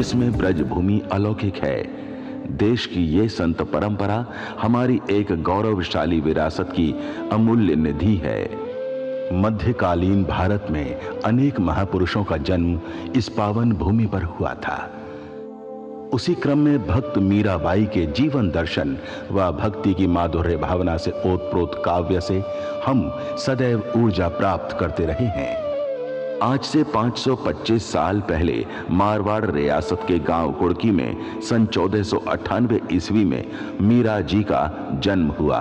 जिसमें ब्रजभूमि अलौकिक है। देश की ये संत परंपरा हमारी एक गौरवशाली विरासत की अमूल्य निधि है। मध्यकालीन भारत में अनेक महापुरुषों का जन्म इस पावन भूमि पर हुआ था। उसी क्रम में भक्त मीराबाई के जीवन दर्शन व भक्ति की माधुर्य भावना से ओतप्रोत काव्य से हम सदैव ऊर्जा प्राप्त करते रहे हैं। आज से 525 साल पहले मारवाड़ रियासत के गांव कुड़की में सन 1498 ईस्वी में मीरा जी का जन्म हुआ।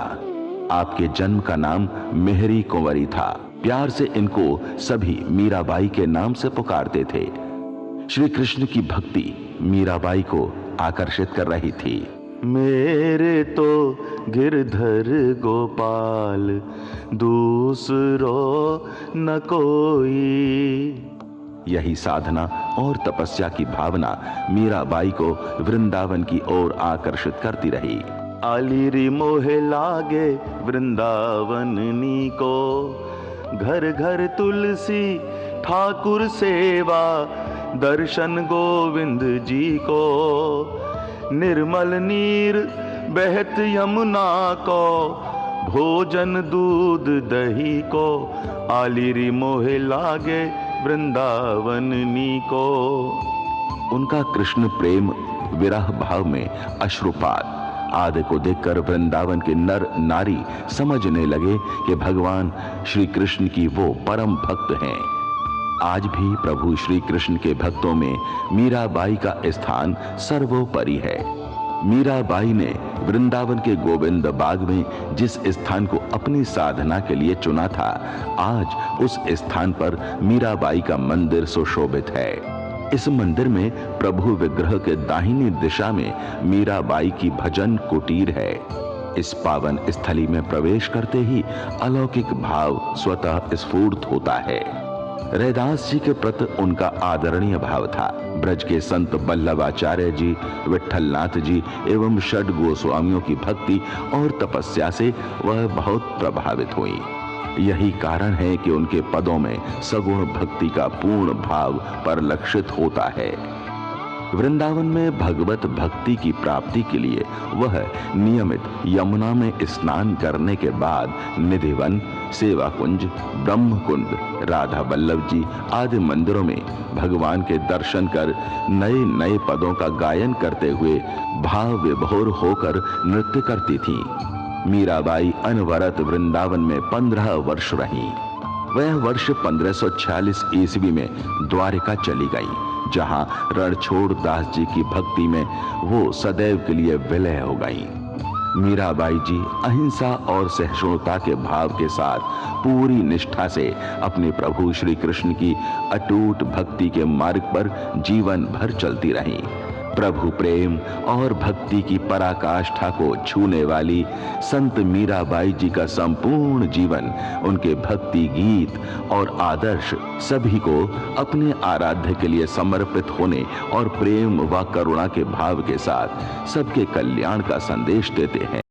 आपके जन्म का नाम मेहरी कुंवरी था। प्यार से इनको सभी मीराबाई के नाम से पुकारते थे। श्री कृष्ण की भक्ति मीराबाई को आकर्षित कर रही थी। मेरे तो गिरधर गोपाल दूसरो न कोई, यही साधना और तपस्या की भावना मीराबाई को वृंदावन की ओर आकर्षित करती रही। आलिरी मोहे लागे वृंदावन नी को, घर घर तुलसी ठाकुर सेवा, दर्शन गोविंद जी को, निर्मल नीर बहत यमुना को, भोजन दूध दही को, आलिरी मोहे लागे वृंदावन नी को। उनका कृष्ण प्रेम विरह भाव में अश्रुपात आदि को देखकर वृंदावन के नर नारी समझने लगे कि भगवान श्री कृष्ण की वो परम भक्त हैं। आज भी प्रभु श्री कृष्ण के भक्तों में मीराबाई का स्थान सर्वोपरि है। मीराबाई ने वृंदावन के गोविंद बाग में जिस स्थान को अपनी साधना के लिए चुना था, आज उस स्थान पर मीराबाई का मंदिर सुशोभित है। इस मंदिर में प्रभु विग्रह के दाहिनी दिशा में मीराबाई की भजन कुटीर है। इस पावन स्थली में प्रवेश करते ही अलौकिक भाव स्वतः स्फूर्त होता है। रैदास जी के प्रति उनका आदरणीय भाव था। ब्रज के संत बल्लभाचार्य जी, विठलनाथ जी एवं षड गोस्वामियों की भक्ति और तपस्या से वह बहुत प्रभावित हुई। यही कारण है कि उनके पदों में सगुण भक्ति का पूर्ण भाव परिलक्षित होता है। वृंदावन में भगवत भक्ति की प्राप्ति के लिए वह नियमित यमुना में स्नान करने के बाद निधिवन, सेवा कुंज, ब्रह्म कुंड, राधा वल्लभ जी आदि मंदिरों में भगवान के दर्शन कर नए नए पदों का गायन करते हुए भाव विभोर होकर नृत्य करती थी। मीराबाई अनवरत वृंदावन में 15 वर्ष रही। वह वर्ष 1546 ईस्वी में द्वारिका चली गई, जहां रणछोड़ दास जी की भक्ति में वो सदैव के लिए विलय हो गई। मीराबाई जी अहिंसा और सहिष्णुता के भाव के साथ पूरी निष्ठा से अपने प्रभु श्री कृष्ण की अटूट भक्ति के मार्ग पर जीवन भर चलती रहीं। प्रभु प्रेम और भक्ति की पराकाष्ठा को छूने वाली संत मीराबाई जी का संपूर्ण जीवन, उनके भक्ति गीत और आदर्श सभी को अपने आराध्य के लिए समर्पित होने और प्रेम व करुणा के भाव के साथ सबके कल्याण का संदेश देते हैं।